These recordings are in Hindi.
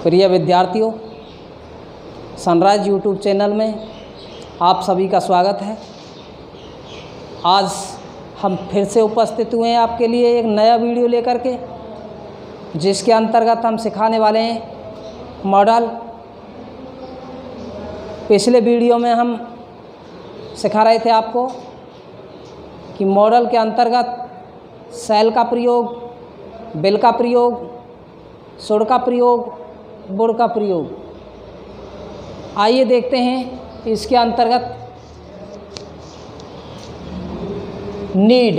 प्रिय विद्यार्थियों, सनराइज यूट्यूब चैनल में आप सभी का स्वागत है। आज हम फिर से उपस्थित हुए हैं आपके लिए एक नया वीडियो लेकर के, जिसके अंतर्गत हम सिखाने वाले हैं मॉडल। पिछले वीडियो में हम सिखा रहे थे आपको कि मॉडल के अंतर्गत सेल का प्रयोग, बिल का प्रयोग, शुड का प्रयोग, बुड का प्रयोग। आइए देखते हैं इसके अंतर्गत नीड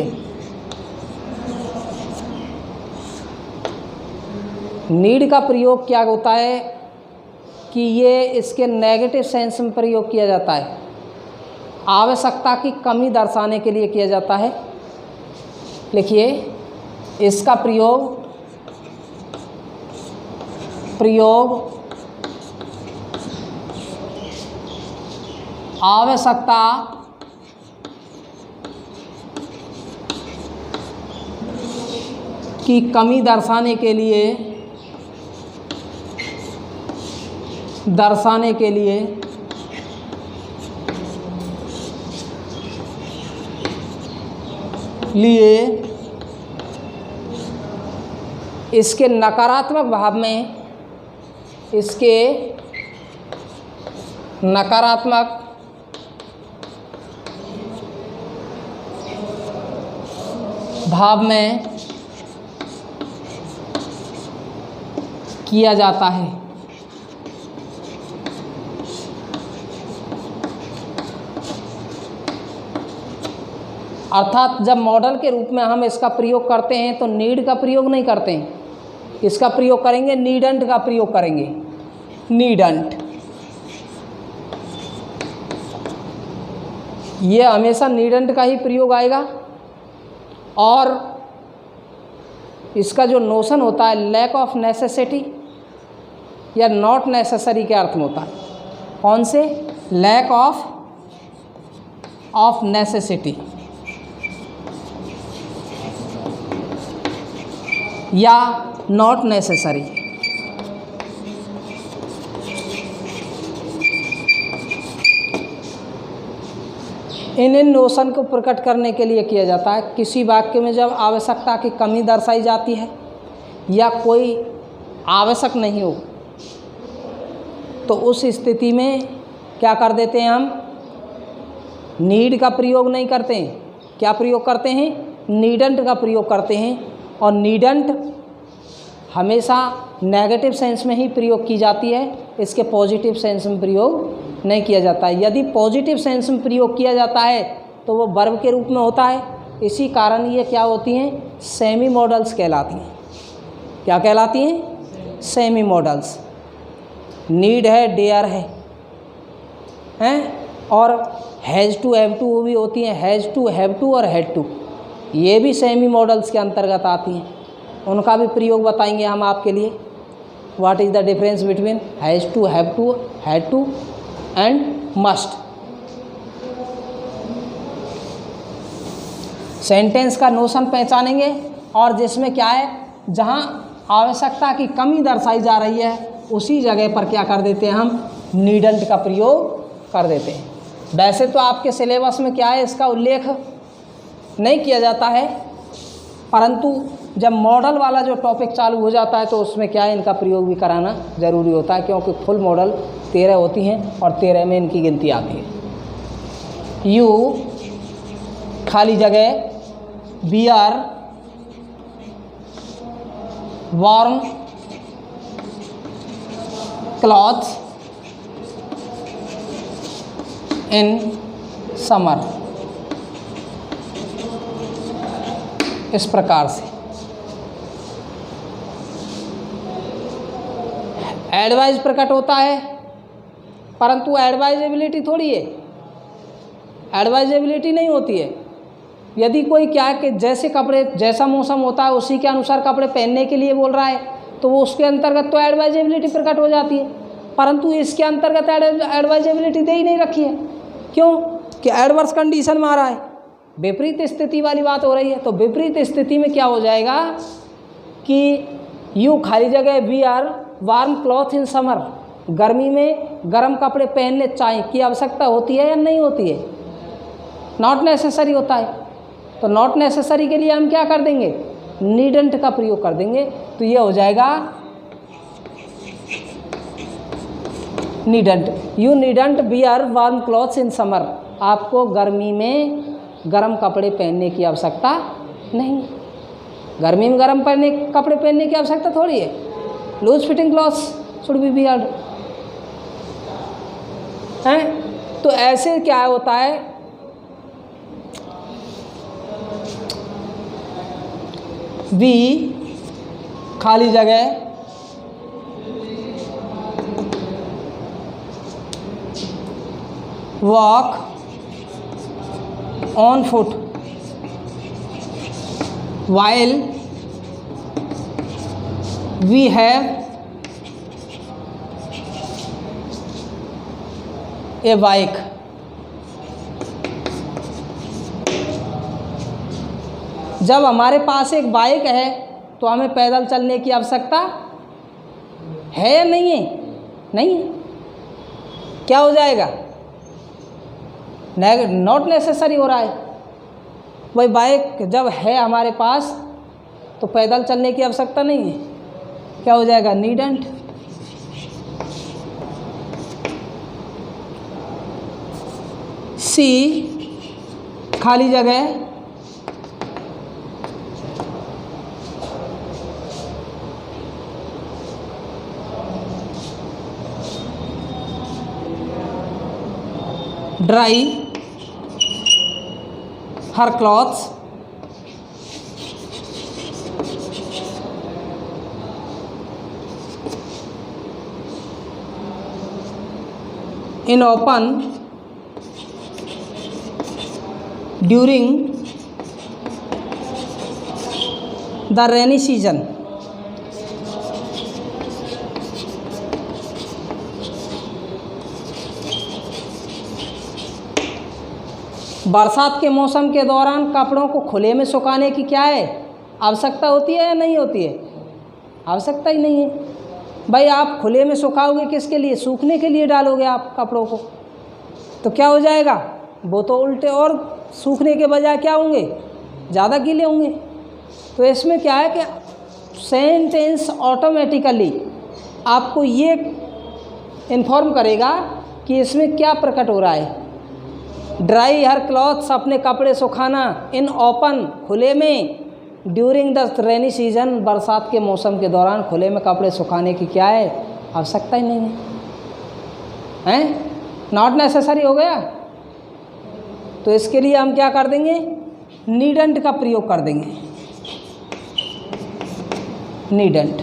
का प्रयोग क्या होता है कि ये इसके नेगेटिव सेंस में प्रयोग किया जाता है। आवश्यकता की कमी दर्शाने के लिए किया जाता है। लिखिए, इसका प्रयोग आवश्यकता की कमी दर्शाने के लिए इसके नकारात्मक भाव में, इसके नकारात्मक भाव में किया जाता है। अर्थात जब मॉडल के रूप में हम इसका प्रयोग करते हैं तो नीड का प्रयोग नहीं करते हैं, इसका प्रयोग करेंगे नीडंट का प्रयोग करेंगे। नीडंट ये हमेशा नीडंट का ही प्रयोग आएगा। और इसका जो नोशन होता है लैक ऑफ नेसेसिटी या नॉट नेसेसरी के अर्थ में होता है। कौन से? लैक ऑफ नेसेसिटी या नॉट नेसेसरी। इन नोशन को प्रकट करने के लिए किया जाता है। किसी वाक्य में जब आवश्यकता की कमी दर्शाई जाती है या कोई आवश्यक नहीं हो, तो उस स्थिति में क्या कर देते हैं हम? नीड का प्रयोग नहीं करते हैं। क्या प्रयोग करते हैं? नीडंट का प्रयोग करते हैं। और नीडंट हमेशा नेगेटिव सेंस में ही प्रयोग की जाती है, इसके पॉजिटिव सेंस में प्रयोग नहीं किया जाता है। यदि पॉजिटिव सेंस में प्रयोग किया जाता है तो वो वर्ब के रूप में होता है। इसी कारण ये क्या होती हैं? सेमी मॉडल्स कहलाती हैं। क्या कहलाती हैं? Semi models. नीड है, डेयर हैं और हैज़ टू, हैव टू भी होती हैं। हैज़ टू, हैव टू और हैड टू, ये भी सेमी मॉडल्स के अंतर्गत आती हैं। उनका भी प्रयोग बताएंगे हम आपके लिए। What is the difference between has to, have to, had to and must. Sentence का नोशन पहचानेंगे और जिसमें क्या है, जहाँ आवश्यकता की कमी दर्शाई जा रही है उसी जगह पर क्या कर देते हैं हम? नीडंट का प्रयोग कर देते हैं। वैसे तो आपके सिलेबस में क्या है, इसका उल्लेख नहीं किया जाता है, परंतु जब मॉडल वाला जो टॉपिक चालू हो जाता है तो उसमें क्या है, इनका प्रयोग भी कराना ज़रूरी होता है, क्योंकि फुल मॉडल 13 होती हैं और 13 में इनकी गिनती आती है। यू खाली जगह wear warm clothes in summer. इस प्रकार से एडवाइज प्रकट होता है, परंतु एडवाइजेबिलिटी थोड़ी है, एडवाइजेबिलिटी नहीं होती है। यदि कोई क्या है कि जैसे कपड़े, जैसा मौसम होता है उसी के अनुसार कपड़े पहनने के लिए बोल रहा है, तो वो उसके अंतर्गत तो एडवाइजेबिलिटी प्रकट हो जाती है, परंतु इसके अंतर्गत एडवाइजेबिलिटी दे ही नहीं रखी है। क्यों? कि एडवर्स कंडीशन में आ रहा है, विपरीत स्थिति वाली बात हो रही है। तो विपरीत स्थिति में क्या हो जाएगा कि यू खाली जगह we are warm cloth in summer, गर्मी में गर्म कपड़े पहनने चाहिए की आवश्यकता होती है या नहीं होती है? नॉट नेसेसरी होता है। तो नॉट नेसेसरी के लिए हम क्या कर देंगे? नीडंट का प्रयोग कर देंगे। तो ये हो जाएगा needn't. You needn't bear warm clothes in summer, आपको गर्मी में गर्म कपड़े पहनने की आवश्यकता नहीं। गर्मी में गर्म कपड़े पहनने की आवश्यकता थोड़ी है। Loose fitting clothes should be beared हैं। तो ऐसे क्या होता है, वी खाली जगह walk on foot while we have a bike। जब हमारे पास एक बाइक है तो हमें पैदल चलने की आवश्यकता है या नहीं है? नहीं है। क्या हो जाएगा? नॉट नेसेसरी हो रहा है। वही बाइक जब है हमारे पास तो पैदल चलने की आवश्यकता नहीं है। क्या हो जाएगा? नीडंट। सी खाली जगह dry her clothes in open during the rainy season। बरसात के मौसम के दौरान कपड़ों को खुले में सुखाने की क्या है? आवश्यकता होती है या नहीं होती है? आवश्यकता ही नहीं है। भाई आप खुले में सुखाओगे किसके लिए? सूखने के लिए डालोगे आप कपड़ों को, तो क्या हो जाएगा? वो तो उल्टे और सूखने के बजाय क्या होंगे? ज़्यादा गीले होंगे। तो इसमें क्या है कि सेंटेंस ऑटोमेटिकली आपको ये इन्फॉर्म करेगा कि इसमें क्या प्रकट हो रहा है। ड्राई हर क्लॉथ्स अपने कपड़े सुखाना, इन ओपन खुले में, ड्यूरिंग द रेनी सीजन बरसात के मौसम के दौरान खुले में कपड़े सुखाने की क्या है? आवश्यकता ही नहीं है। हैं? नॉट नेसेसरी हो गया। तो इसके लिए हम क्या कर देंगे? नीडंट का प्रयोग कर देंगे। नीडंट।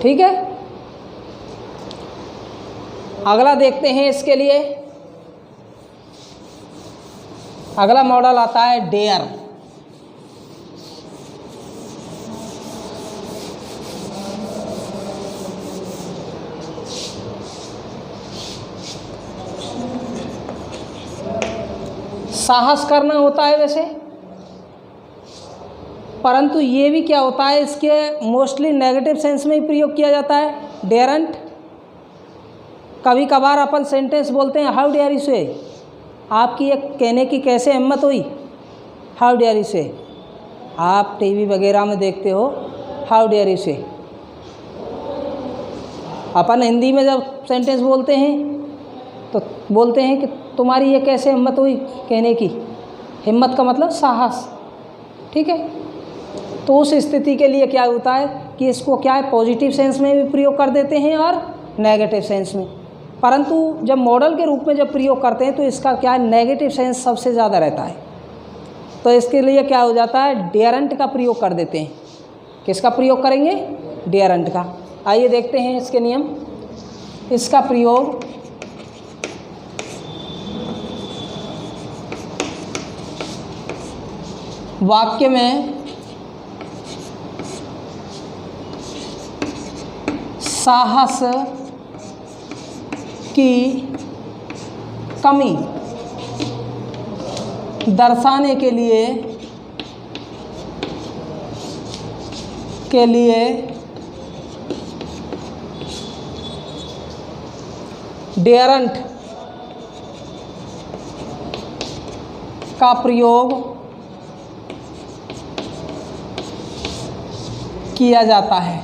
ठीक है। अगला देखते हैं। इसके लिए अगला मॉडल आता है डेयर। साहस करना होता है वैसे, परंतु ये भी क्या होता है, इसके मोस्टली नेगेटिव सेंस में ही प्रयोग किया जाता है। डेयरंट। कभी कभार अपन सेंटेंस बोलते हैं हाउ डेयर यू से, आपकी एक कहने की कैसे हिम्मत हुई? हाउ डेयर यू से। आप टीवी वगैरह में देखते हो हाउ डेयर यू से। अपन हिंदी में जब सेंटेंस बोलते हैं तो बोलते हैं कि तुम्हारी ये कैसे हिम्मत हुई कहने की। हिम्मत का मतलब साहस। ठीक है। तो उस स्थिति के लिए क्या होता है कि इसको क्या है, पॉजिटिव सेंस में भी प्रयोग कर देते हैं और नेगेटिव सेंस में। परंतु जब मॉडल के रूप में जब प्रयोग करते हैं तो इसका क्या है, नेगेटिव सेंस सबसे ज़्यादा रहता है। तो इसके लिए क्या हो जाता है, डेयरंट का प्रयोग कर देते हैं। किसका प्रयोग करेंगे? डेयरंट का। आइए देखते हैं इसके नियम। इसका प्रयोग वाक्य में साहस की कमी दर्शाने के लिए डेयरंट का प्रयोग किया जाता है।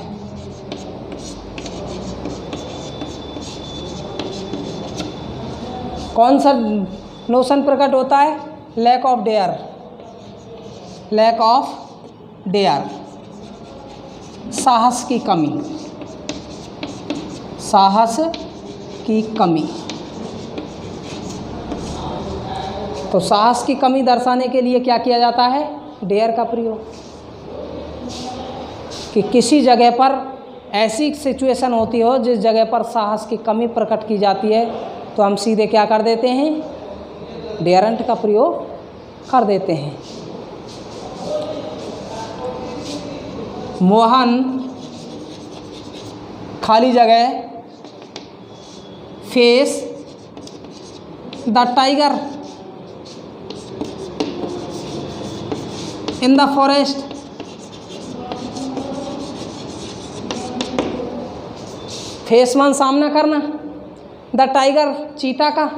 कौन सा नोशन प्रकट होता है? Lack of dare, lack of dare, साहस की कमी, साहस की कमी। तो साहस की कमी दर्शाने के लिए क्या किया जाता है? डेयर का प्रयोग। कि किसी जगह पर ऐसी सिचुएशन होती हो जिस जगह पर साहस की कमी प्रकट की जाती है, तो हम सीधे क्या कर देते हैं? डेयरंट का प्रयोग कर देते हैं। मोहन खाली जगह face the tiger in the forest. Phase one सामना करना, द टाइगर चीता का,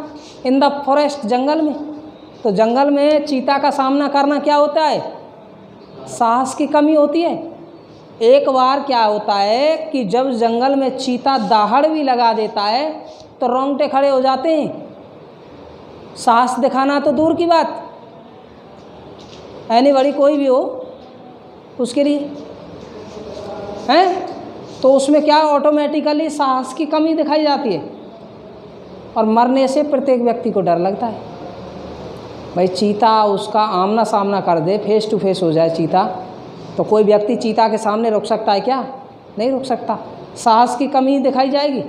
इन द फॉरेस्ट जंगल में। तो जंगल में चीता का सामना करना क्या होता है? साहस की कमी होती है। एक बार क्या होता है कि जब जंगल में चीता दाहड़ भी लगा देता है तो रोंगटे खड़े हो जाते हैं। साहस दिखाना तो दूर की बात, ऐनी बड़ी कोई भी हो उसके लिए हैं, तो उसमें क्या ऑटोमेटिकली साहस की कमी दिखाई जाती है। और मरने से प्रत्येक व्यक्ति को डर लगता है। भाई चीता उसका आमना सामना कर दे, फेस टू फेस हो जाए चीता, तो कोई व्यक्ति चीता के सामने रुक सकता है क्या? नहीं रुक सकता। साहस की कमी दिखाई जाएगी।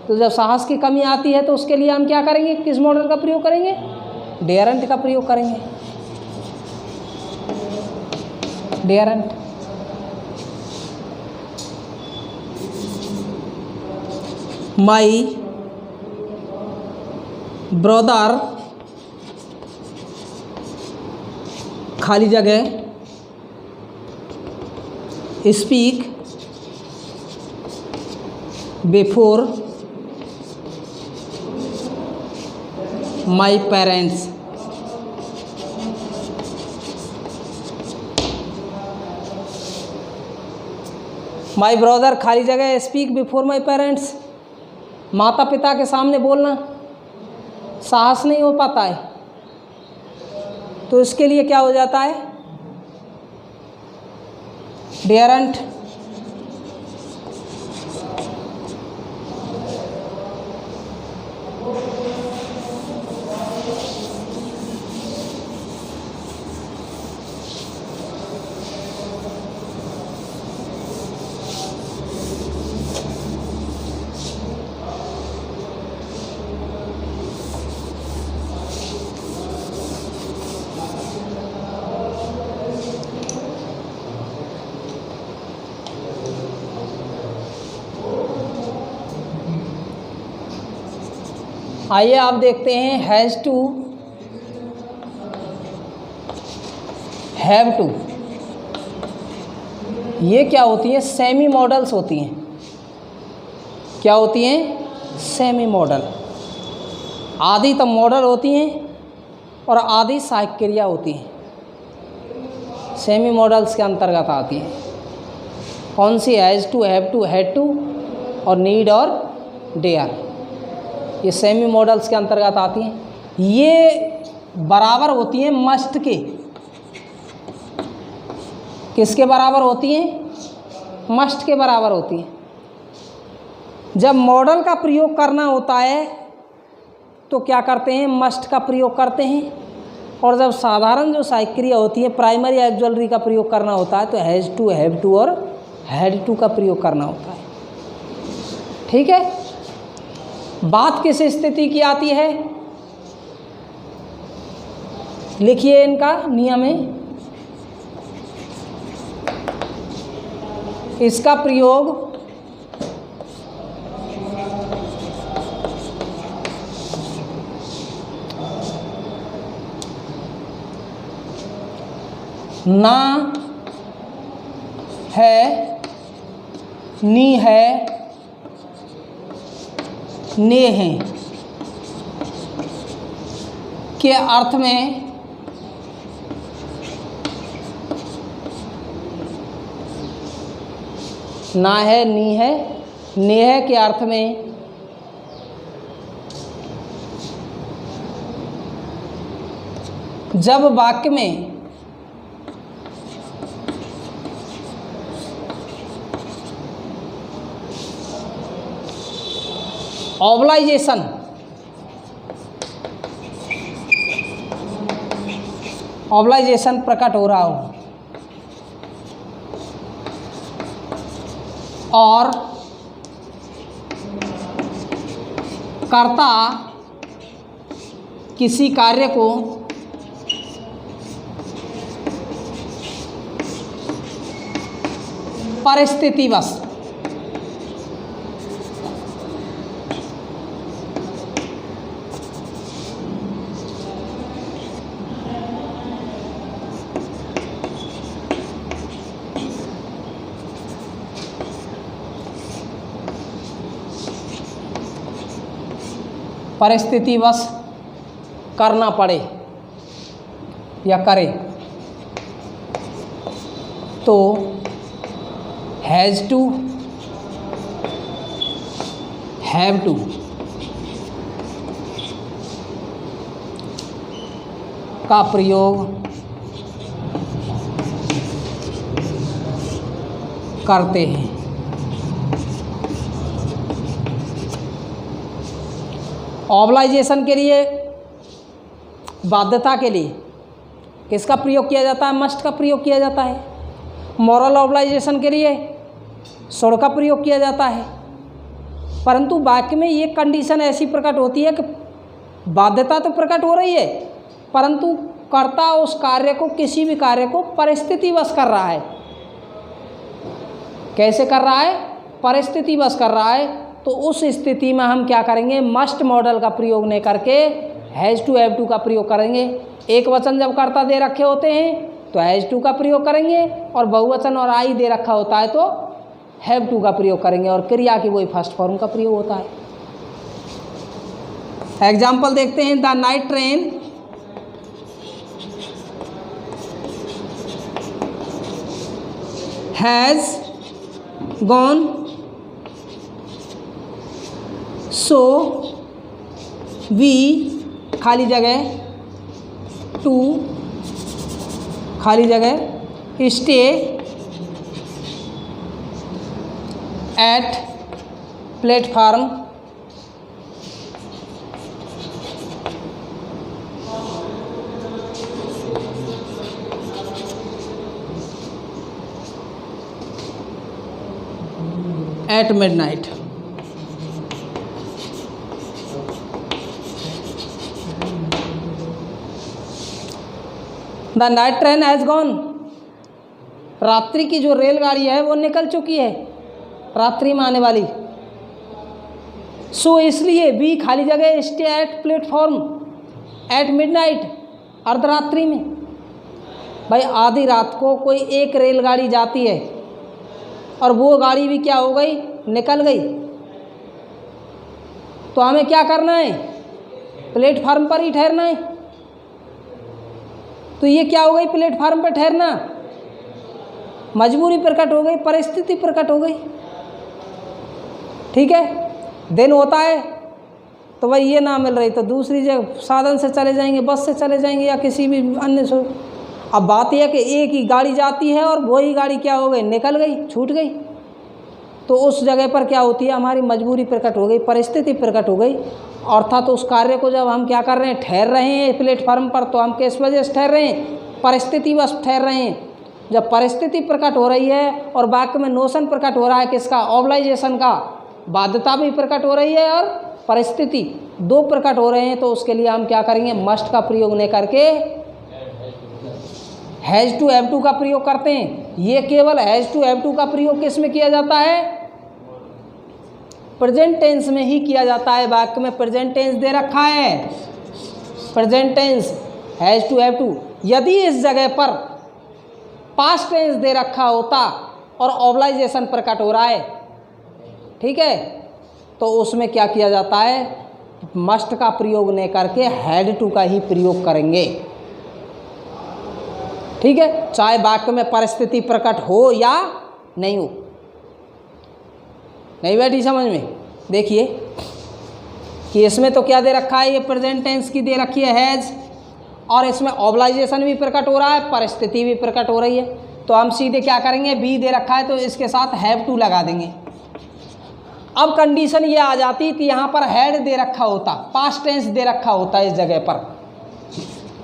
तो जब साहस की कमी आती है तो उसके लिए हम क्या करेंगे? किस मॉडल का प्रयोग करेंगे? डेयरंट का प्रयोग करेंगे। डेयरंट। माई ब्रदर खाली जगह speak before my parents. My brother खाली जगह स्पीक बिफोर माई पेरेंट्स। माता पिता के सामने बोलना साहस नहीं हो पाता है, तो इसके लिए क्या हो जाता है? डेयरंट। आइए आप देखते हैं हैज़ टू, हैव टू, ये क्या होती है? सेमी मॉडल्स होती हैं। क्या होती हैं? Semi model. आधी तो मॉडल होती हैं और आधी सहायक क्रिया होती हैं। सेमी मॉडल्स के अंतर्गत आती हैं। कौन सी? Has to, have to, had to और नीड और डेयर। ये सेमी मॉडल्स के अंतर्गत आती हैं। ये बराबर होती हैं मस्ट के। किसके बराबर होती हैं? मस्ट के बराबर होती हैं। जब मॉडल का प्रयोग करना होता है तो क्या करते हैं? मस्ट का प्रयोग करते हैं। और जब साधारण जो सहायक क्रिया होती है, प्राइमरी एक्सुअलरी का प्रयोग करना होता है, तो हैज़ टू, हैव टू और हैड टू का प्रयोग करना होता है। ठीक है। बात किस स्थिति की आती है? लिखिए इनका नियम है। इसका प्रयोग ना है, नी है, ने हैं के अर्थ में ना है, नी है, ने है के अर्थ में जब वाक्य में ऑब्लाइजेशन प्रकट हो रहा हो और कर्ता किसी कार्य को परिस्थितिवश करना पड़े या करे तो हैज़ टू, हैव टू का प्रयोग करते हैं। ऑब्लाइजेशन के लिए, बाध्यता के लिए किसका प्रयोग किया जाता है? मस्ट का प्रयोग किया जाता है। मॉरल ऑब्लाइजेशन के लिए शुड का प्रयोग किया जाता है। परंतु वाक्य में ये कंडीशन ऐसी प्रकट होती है कि बाध्यता तो प्रकट हो रही है, परंतु कर्ता उस कार्य को, किसी भी कार्य को परिस्थितिवश कर रहा है। कैसे कर रहा है? परिस्थितिवश कर रहा है। तो उस स्थिति में हम क्या करेंगे? मस्ट मॉडल का प्रयोग नहीं करके हैज़ टू, हैव टू का प्रयोग करेंगे। एक वचन जब कर्ता दे रखे होते हैं तो हैज़ टू का प्रयोग करेंगे, और बहुवचन और आई दे रखा होता है तो हैव टू का प्रयोग करेंगे, और क्रिया की वही फर्स्ट फॉर्म का प्रयोग होता है। एग्जाम्पल देखते हैं। The night train has gone so we खाली जगह टू खाली जगह stay at platform at midnight. The night train has gone, रात्रि की जो रेलगाड़ी है वो निकल चुकी है, रात्रि में आने वाली। सो इसलिए भी खाली जगह stay at platform at midnight, अर्धरात्रि में। भाई आधी रात को कोई एक रेलगाड़ी जाती है और वो गाड़ी भी क्या हो गई? निकल गई। तो हमें क्या करना है? प्लेटफार्म पर ही ठहरना है। तो ये क्या हो गई? प्लेटफार्म पर ठहरना मजबूरी प्रकट हो गई, परिस्थिति प्रकट हो गई। ठीक है, दिन होता है तो भाई ये ना मिल रही तो दूसरी जगह साधन से चले जाएंगे, बस से चले जाएंगे या किसी भी अन्य से। अब बात यह है कि एक ही गाड़ी जाती है और वही गाड़ी क्या हो गई? निकल गई, छूट गई। तो उस जगह पर क्या होती है? हमारी मजबूरी प्रकट हो गई, परिस्थिति प्रकट हो गई। अर्थात तो उस कार्य को जब हम क्या कर रहे हैं? ठहर रहे हैं प्लेटफार्म पर, तो हम किस वजह से ठहर रहे हैं? परिस्थितिवश ठहर रहे हैं। जब परिस्थिति प्रकट हो रही है और वाक्य में नोशन प्रकट हो रहा है किसका? ऑब्लाइजेशन का। बाध्यता भी प्रकट हो रही है और परिस्थिति दो प्रकट हो रहे हैं, तो उसके लिए हम क्या करेंगे? मस्ट का प्रयोग नहीं करके हैज़ टू, हैव टू का प्रयोग करते हैं। ये केवल हैज़ टू, हैव टू का प्रयोग किस में किया जाता है? प्रेजेंट टेंस में ही किया जाता है। वाक्य में प्रेजेंट टेंस दे रखा है, present tense has to, have to. यदि इस जगह पर पास्ट टेंस दे रखा होता और ऑब्लाइजेशन प्रकट हो रहा है, ठीक है, तो उसमें क्या किया जाता है, मस्ट का प्रयोग नहीं करके हैड टू का ही प्रयोग करेंगे। ठीक है, चाहे वाक्य में परिस्थिति प्रकट हो या नहीं हो। नहीं बैठी समझ में? देखिए कि इसमें तो क्या दे रखा है, ये प्रेजेंट टेंस की दे रखी है हैज, और इसमें ऑब्लाइजेशन भी प्रकट हो रहा है, परिस्थिति भी प्रकट हो रही है। तो हम सीधे क्या करेंगे, बी दे रखा है तो इसके साथ हैव टू लगा देंगे। अब कंडीशन ये आ जाती कि यहाँ पर हैड दे रखा होता, पास्ट टेंस दे रखा होता, इस जगह पर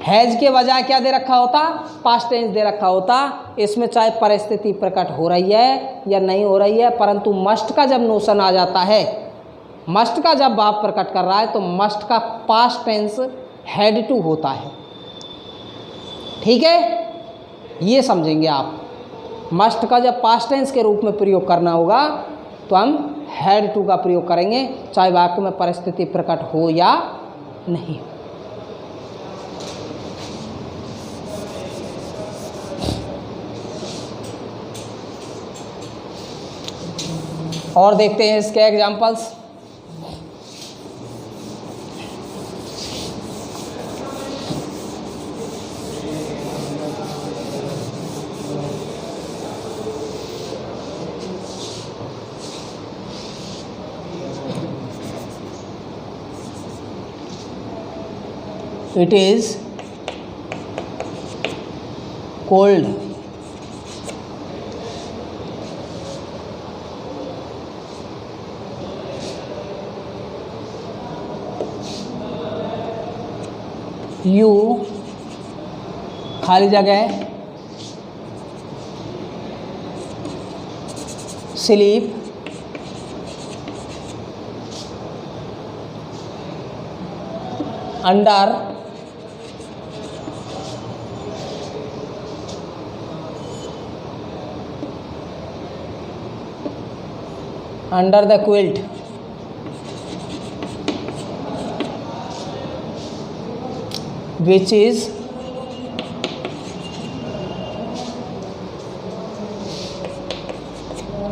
हैज के बजाय क्या दे रखा होता, पास्ट टेंस दे रखा होता। इसमें चाहे परिस्थिति प्रकट हो रही है या नहीं हो रही है, परंतु मस्ट का जब नोशन आ जाता है, मस्ट का जब भाव प्रकट कर रहा है तो मस्ट का पास्ट टेंस हैड टू होता है। ठीक है, ये समझेंगे आप। मस्ट का जब पास्ट टेंस के रूप में प्रयोग करना होगा तो हम हैड टू का प्रयोग करेंगे, चाहे वाक्य में परिस्थिति प्रकट हो या नहीं। और देखते हैं इसके examples. It is cold. You खाली जगह sleep under the quilt. Which is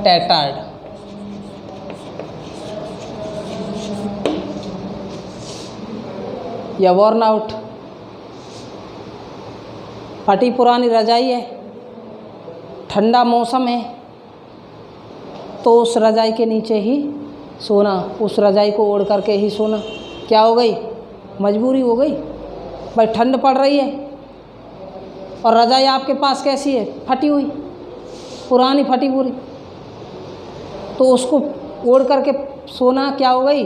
tattered. या worn out, फटी पुरानी रजाई है, ठंडा मौसम है तो उस रजाई के नीचे ही सोना, उस रजाई को ओढ़ करके ही सोना। क्या हो गई, मजबूरी हो गई। भाई ठंड पड़ रही है और रजाई आपके पास कैसी है, फटी हुई, पुरानी फटी पूरी, तो उसको ओढ़ करके सोना क्या हो गई,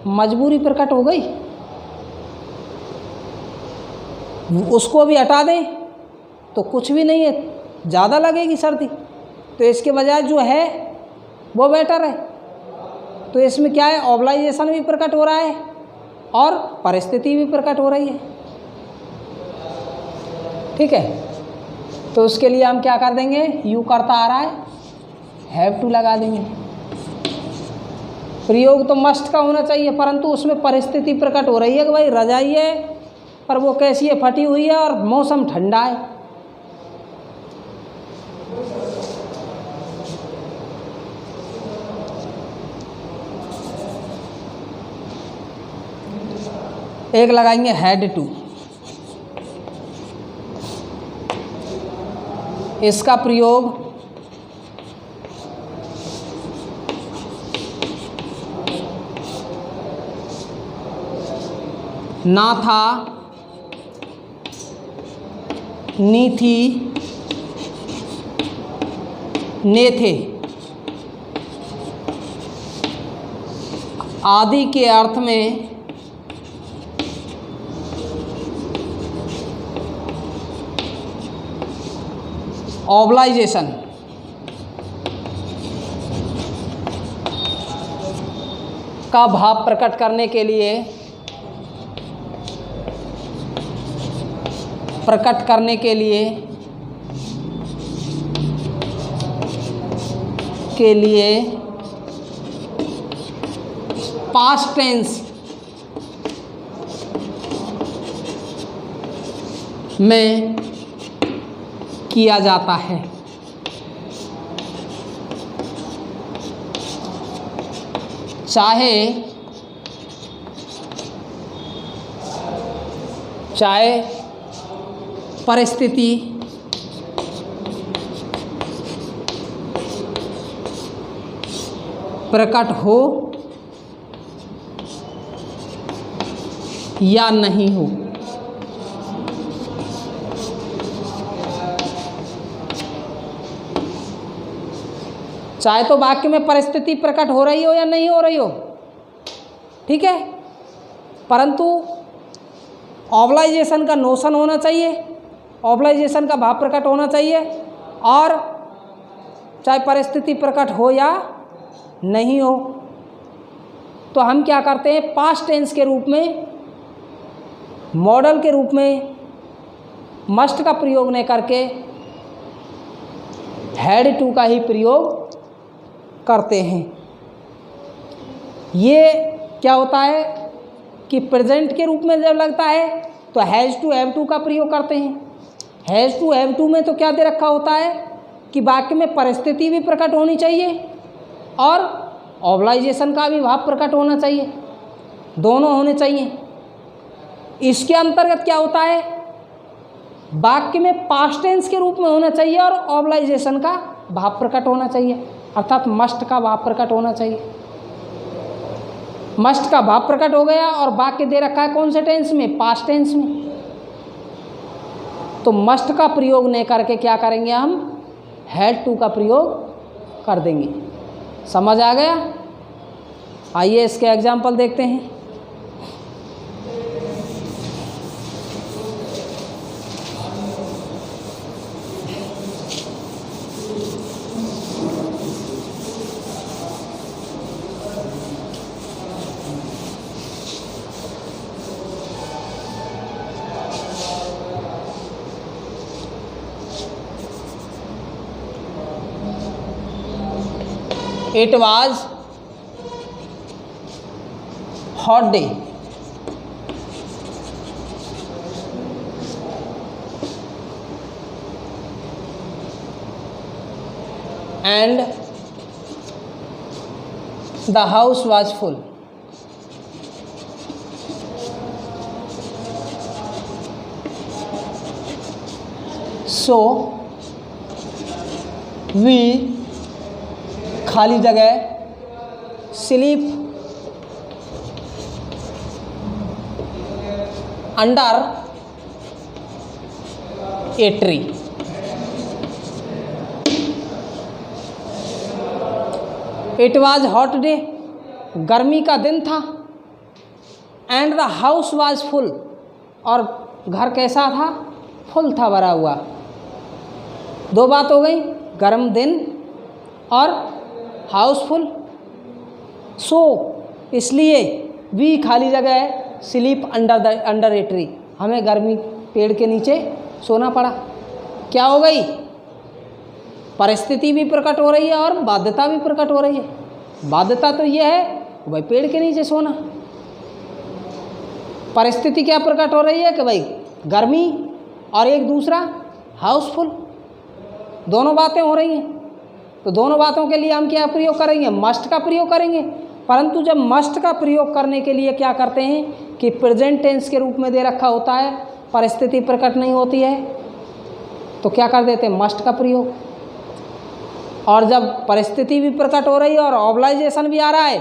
मजबूरी प्रकट हो गई। उसको भी हटा दें तो कुछ भी नहीं है, ज़्यादा लगेगी सर्दी, तो इसके बजाय जो है वो बेटर है। तो इसमें क्या है, ऑब्लाइजेशन भी प्रकट हो रहा है और परिस्थिति भी प्रकट हो रही है। ठीक है, तो उसके लिए हम क्या कर देंगे, यू करता आ रहा है, हैव टू लगा देंगे। प्रयोग तो मस्ट का होना चाहिए, परंतु उसमें परिस्थिति प्रकट हो रही है कि भाई रजाई है पर वो कैसी है, फटी हुई है और मौसम ठंडा है। एक लगाएंगे हैड टू। इसका प्रयोग ना था, नी थी, ने थे आदि के अर्थ में ऑब्लाइजेशन का भाव प्रकट करने के लिए पास्ट टेंस में किया जाता है। चाहे परिस्थिति प्रकट हो या नहीं हो। चाहे तो वाक्य में परिस्थिति प्रकट हो रही हो या नहीं हो रही हो, ठीक है, परंतु ऑब्लाइजेशन का नोशन होना चाहिए, ऑब्लाइजेशन का भाव प्रकट होना चाहिए, और चाहे परिस्थिति प्रकट हो या नहीं हो। तो हम क्या करते हैं, पास्ट टेंस के रूप में, मॉडल के रूप में मस्ट का प्रयोग नहीं करके हैड टू का ही प्रयोग करते हैं। ये क्या होता है कि प्रेजेंट के रूप में जब लगता है तो हैज़ टू हैव टू का प्रयोग करते हैं। हैज़ टू हैव टू में तो क्या दे रखा होता है कि वाक्य में परिस्थिति भी प्रकट होनी चाहिए और ऑब्लाइजेशन का भी भाव प्रकट होना चाहिए, दोनों होने चाहिए। इसके अंतर्गत क्या होता है, वाक्य में पास्ट टेंस के रूप में होना चाहिए और ऑब्लाइजेशन का भाव प्रकट होना चाहिए, अर्थात मस्ट का भाव प्रकट होना चाहिए। मस्ट का भाव प्रकट हो गया और वाक्य दे रखा है कौन से टेंस में, पास्ट टेंस में, तो मस्ट का प्रयोग नहीं करके क्या करेंगे, हम हैड टू का प्रयोग कर देंगे। समझ आ गया? आइए इसके एग्जाम्पल देखते हैं। It was hot day. And the house was full. So we खाली जगह sleep under a tree. It was hot day, गर्मी का दिन था, and the house was full, और घर कैसा था, फुल था, भरा हुआ। दो बात हो गई, गर्म दिन और हाउसफुल। सो इसलिए वी खाली जगह है, स्लीप अंडर ए ट्री, हमें गर्मी पेड़ के नीचे सोना पड़ा। क्या हो गई, परिस्थिति भी प्रकट हो रही है और बाध्यता भी प्रकट हो रही है। बाध्यता तो ये है भाई पेड़ के नीचे सोना, परिस्थिति क्या प्रकट हो रही है कि भाई गर्मी, और एक दूसरा हाउसफुल, दोनों बातें हो रही हैं। तो दोनों बातों के लिए हम क्या प्रयोग करेंगे, मस्ट का प्रयोग करेंगे। परंतु जब मस्ट का प्रयोग करने के लिए क्या करते हैं कि प्रेजेंट टेंस के रूप में दे रखा होता है, परिस्थिति प्रकट नहीं होती है, तो क्या कर देते हैं, मस्ट का प्रयोग। और जब परिस्थिति भी प्रकट हो रही है और ऑब्लाइजेशन भी आ रहा है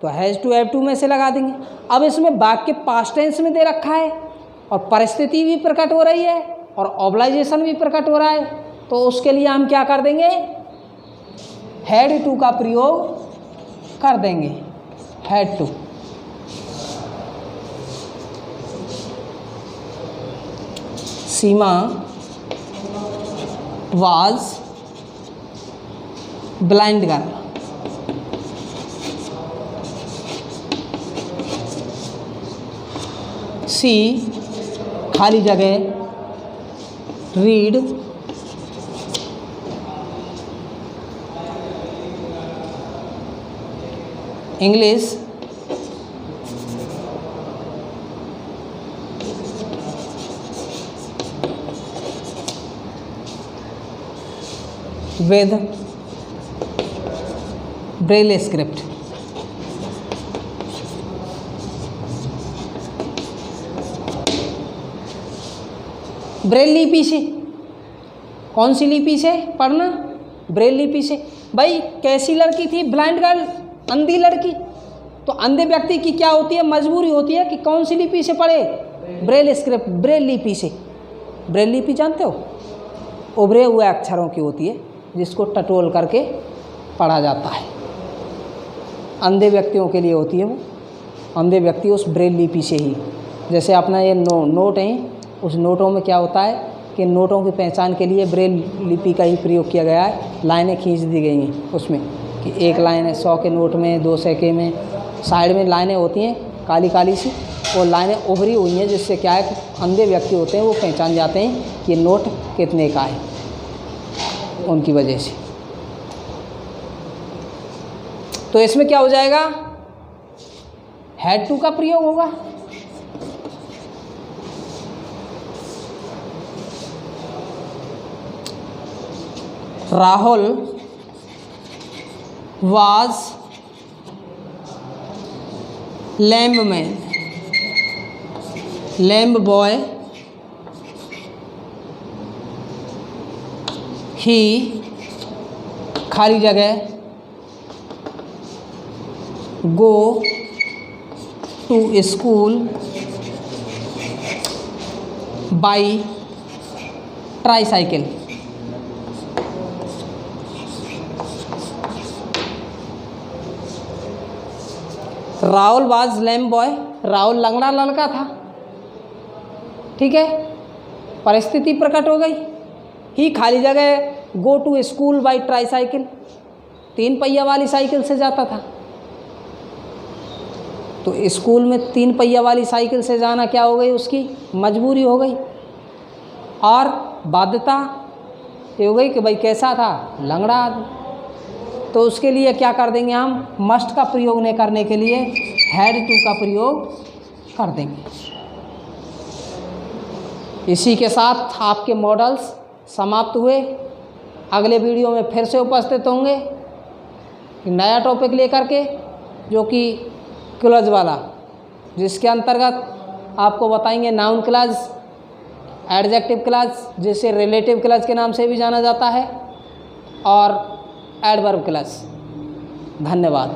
तो हैज़ टू हैव टू में से लगा देंगे। अब इसमें वाक्य पास्ट टेंस में दे रखा है और परिस्थिति भी प्रकट हो रही है और ऑब्लाइजेशन भी प्रकट हो रहा है, तो उसके लिए हम क्या कर देंगे, हैड टू का प्रयोग कर देंगे, had to. Seema was blind girl. She खाली जगह read English with Braille script. Braille लिपि से। कौन सी लिपि से पढ़ना? ब्रेल लिपि से। भाई कैसी लड़की थी? ब्लाइंड गर्ल, अंधी लड़की। तो अंधे व्यक्ति की क्या होती है? मजबूरी होती है कि कौन सी लिपि से पढ़े? ब्रेल स्क्रिप्ट, ब्रेल लिपि से। ब्रेल लिपि जानते हो? उभरे हुए अक्षरों की होती है जिसको टटोल करके पढ़ा जाता है। अंधे व्यक्तियों के लिए होती है वो। अंधे व्यक्ति उस ब्रेल लिपि से ही, जैसे अपना ये नोट हैं, उस नोटों में क्या होता है कि नोटों की पहचान के लिए ब्रेल लिपि का ही प्रयोग किया गया है। लाइनें खींच दी गई हैं उसमें कि एक लाइन है 100 के नोट में, 200 के में, साइड में लाइनें होती हैं काली काली सी, और लाइनें उभरी हुई हैं, जिससे क्या है अंधे व्यक्ति होते हैं वो पहचान जाते हैं कि नोट कितने का है, उनकी वजह से। तो इसमें क्या हो जाएगा? हैड टू का प्रयोग होगा। Rahul was lamb man, lamb boy, he खाली जगह go to school by tricycle। Rahul was lame boy, Rahul लंगड़ा लड़का था, ठीक है, परिस्थिति प्रकट हो गई। ही खाली जगह go to school by tricycle, 3 पहिया वाली साइकिल से जाता था। तो स्कूल में 3 पहिया वाली साइकिल से जाना क्या हो गई? उसकी मजबूरी हो गई। और बाध्यता ये हो गई कि भाई कैसा था? लंगड़ा आदमी। तो उसके लिए क्या कर देंगे हम? मस्ट का प्रयोग नहीं करने के लिए हैड टू का प्रयोग कर देंगे। इसी के साथ आपके मॉडल्स समाप्त हुए। अगले वीडियो में फिर से उपस्थित होंगे नया टॉपिक लेकर के, जो कि क्लज वाला, जिसके अंतर्गत आपको बताएंगे नाउन क्लज, एडजेक्टिव क्लज, जिसे रिलेटिव क्लज के नाम से भी जाना जाता है, और एडवर्ब क्लज। धन्यवाद।